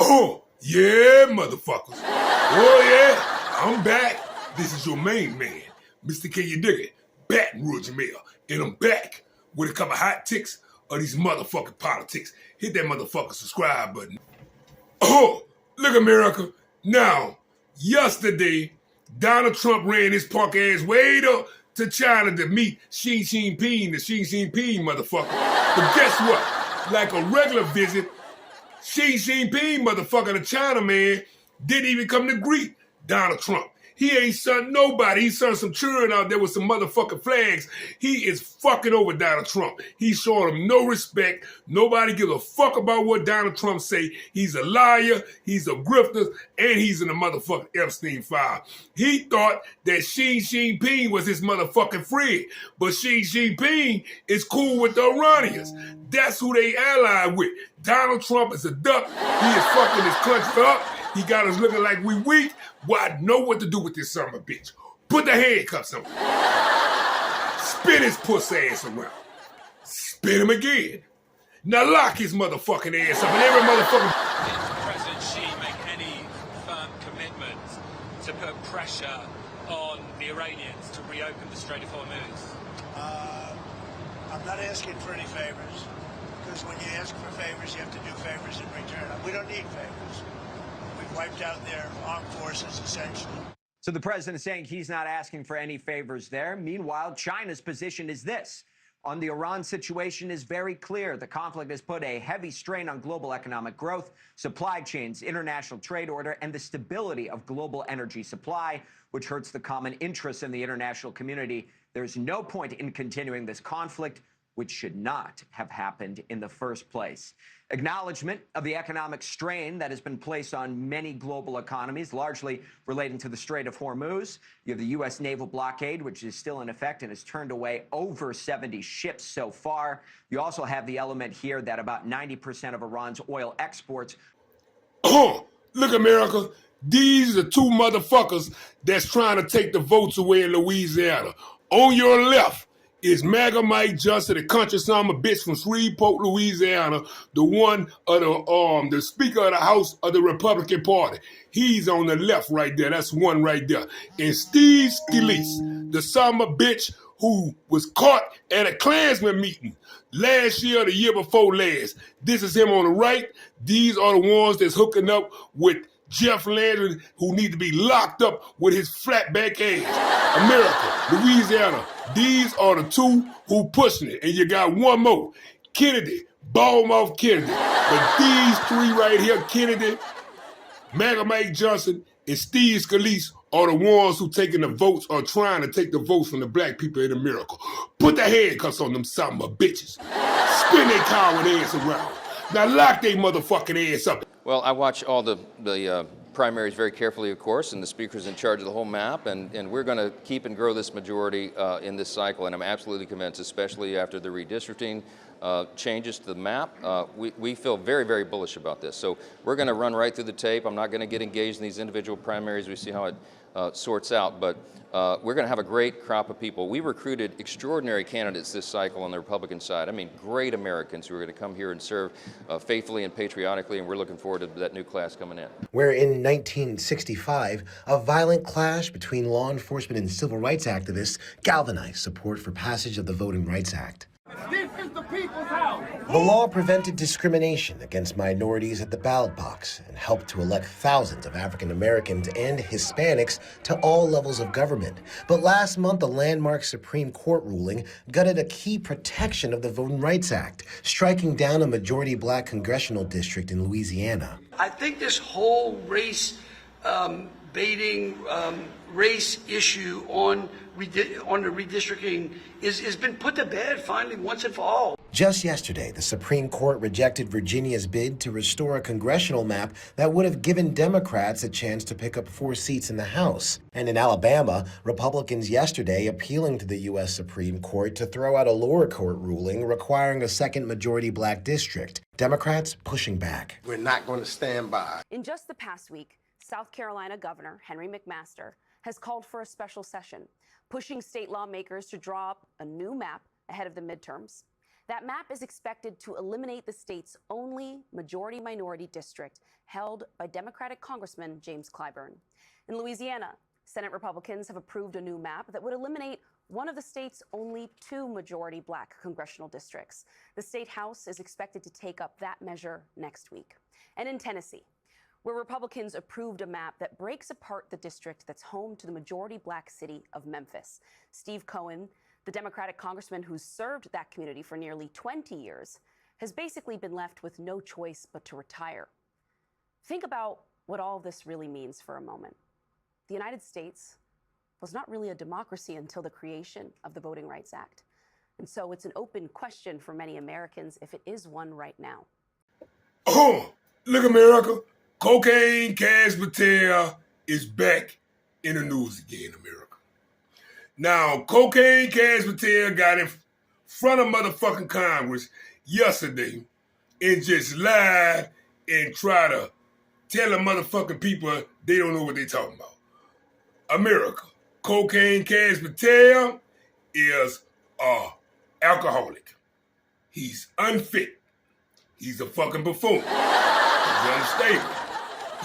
Oh, yeah, motherfuckers. Oh, yeah, I'm back. This is your main man, Mr. Can You Dig It, Baton Rouge Mayor. And I'm back with a couple hot ticks of these motherfucking politics. Hit that motherfucking subscribe button. Oh, look, America. Now, yesterday, Donald Trump ran his punk ass way to China to meet Xi Jinping, the Xi Jinping motherfucker. But guess what? Like a regular visit, Xi Jinping, motherfucker, the China man, didn't even come to greet Donald Trump. He ain't sent nobody. He sent some children out there with some motherfucking flags. He is fucking over Donald Trump. He's showing him no respect. Nobody gives a fuck about what Donald Trump say. He's a liar. He's a grifter. And he's in the motherfucking Epstein file. He thought that Xi Jinping was his motherfucking friend. But Xi Jinping is cool with the Iranians. That's who they allied with. Donald Trump is a duck. He is fucking his country up. He got us looking like we weak. Well, I know what to do with this son of a bitch. Put the handcuffs on him. Spin his pussy ass around. Spin him again. Now lock his motherfucking ass up and every motherfucking... Did President Xi make any firm commitments to put pressure on the Iranians to reopen the Strait of Hormuz? I'm not asking for any favors, because when you ask for favors, you have to do favors in return. We don't need favors. We've wiped out their armed forces, essentially. So the president is saying he's not asking for any favors there. Meanwhile, China's position is this. On the Iran situation is very clear. The conflict has put a heavy strain on global economic growth, supply chains, international trade order, and the stability of global energy supply, which hurts the common interests in the international community. There's no point in continuing this conflict, which should not have happened in the first place. Acknowledgement of the economic strain that has been placed on many global economies, largely relating to the Strait of Hormuz. You have the U.S. naval blockade, which is still in effect and has turned away over 70 ships so far. You also have the element here that about 90% of Iran's oil exports. Oh, look, America. These are two motherfuckers that's trying to take the votes away in Louisiana. On your left is MAGA Mike Johnson, the country son of a bitch from Shreveport, Louisiana, the one of the Speaker of the House of the Republican Party. He's on the left right there. That's one right there. And Steve Scalise, the son of a bitch who was caught at a Klansman meeting last year or the year before last. This is him on the right. These are the ones that's hooking up with Jeff Landry, who need to be locked up with his flatback ass. America, Louisiana, these are the two who pushing it. And you got one more, Kennedy, Ballmouth Kennedy. But these three right here, Kennedy, MAGA Mike Johnson, and Steve Scalise, are the ones who taking the votes or trying to take the votes from the black people in America. Put the handcuffs on them son of a bitches. Spin their coward ass around. Now lock they motherfucking ass up. Well, I watch all the primaries very carefully, of course, and the speaker's in charge of the whole map, and we're going to keep and grow this majority in this cycle, and I'm absolutely convinced, especially after the redistricting changes to the map, we feel very, very bullish about this. So we're going to run right through the tape. I'm not going to get engaged in these individual primaries. We see how it sorts out, but we're going to have a great crop of people. We recruited extraordinary candidates this cycle on the Republican side. I mean, great Americans who are going to come here and serve faithfully and patriotically, and we're looking forward to that new class coming in. Where in 1965, a violent clash between law enforcement and civil rights activists galvanized support for passage of the Voting Rights Act. This is the people's house. The law prevented discrimination against minorities at the ballot box and helped to elect thousands of African Americans and Hispanics to all levels of government. But last month, a landmark Supreme Court ruling gutted a key protection of the Voting Rights Act, striking down a majority black congressional district in Louisiana. I think this whole race baiting, race issue on the redistricting has been put to bed finally once and for all. Just yesterday, the Supreme Court rejected Virginia's bid to restore a congressional map that would have given Democrats a chance to pick up 4 seats in the House. And in Alabama, Republicans yesterday appealing to the U.S. Supreme Court to throw out a lower court ruling requiring a second majority black district. Democrats pushing back. We're not going to stand by. In just the past week, South Carolina Governor Henry McMaster has called for a special session, pushing state lawmakers to draw up a new map ahead of the midterms. That map is expected to eliminate the state's only majority-minority district held by Democratic Congressman James Clyburn. In Louisiana, Senate Republicans have approved a new map that would eliminate one of the state's only 2 majority black congressional districts. The state House is expected to take up that measure next week. And in Tennessee, where Republicans approved a map that breaks apart the district that's home to the majority black city of Memphis. Steve Cohen, the Democratic congressman who's served that community for nearly 20 years, has basically been left with no choice but to retire. Think about what all this really means for a moment. The United States was not really a democracy until the creation of the Voting Rights Act. And so it's an open question for many Americans if it is one right now. Oh, look, America. Cocaine Cash Patel is back in the news again, America. Now, Cocaine Cash Patel got in front of motherfucking Congress yesterday and just lied and tried to tell the motherfucking people they don't know what they talking about. America, Cocaine Cash Patel is a alcoholic. He's unfit. He's a fucking buffoon. He's unstable.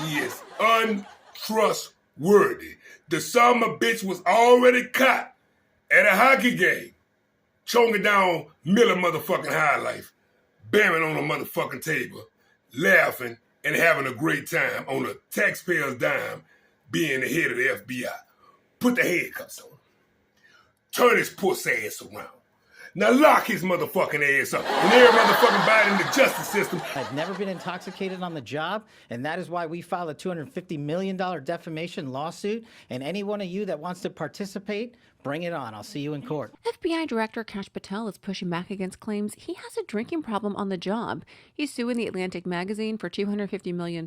He is untrustworthy. The summer bitch was already caught at a hockey game, chonking down Miller motherfucking High Life, banging on a motherfucking table, laughing and having a great time on a taxpayer's dime, being the head of the FBI. Put the handcuffs on him. Turn his puss ass around. Now lock his motherfucking ass up. And every motherfucking body in the justice system. I've never been intoxicated on the job, and that is why we filed a $250 million defamation lawsuit. And any one of you that wants to participate, bring it on. I'll see you in court. FBI Director Kash Patel is pushing back against claims he has a drinking problem on the job. He's suing the Atlantic magazine for $250 million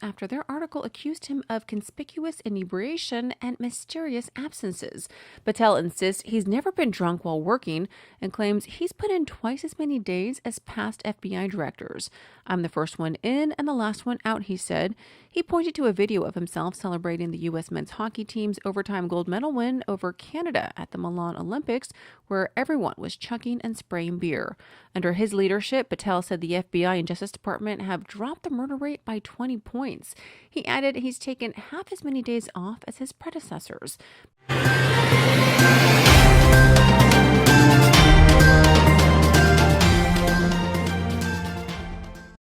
after their article accused him of conspicuous inebriation and mysterious absences. Patel insists he's never been drunk while working and claims he's put in twice as many days as past FBI directors. I'm the first one in and the last one out, he said. He pointed to a video of himself celebrating the U.S. men's hockey team's overtime gold medal win over Canada at the Milan Olympics, where everyone was chugging and spraying beer. Under his leadership, Patel said the FBI and Justice Department have dropped the murder rate by 20 points. He added he's taken half as many days off as his predecessors.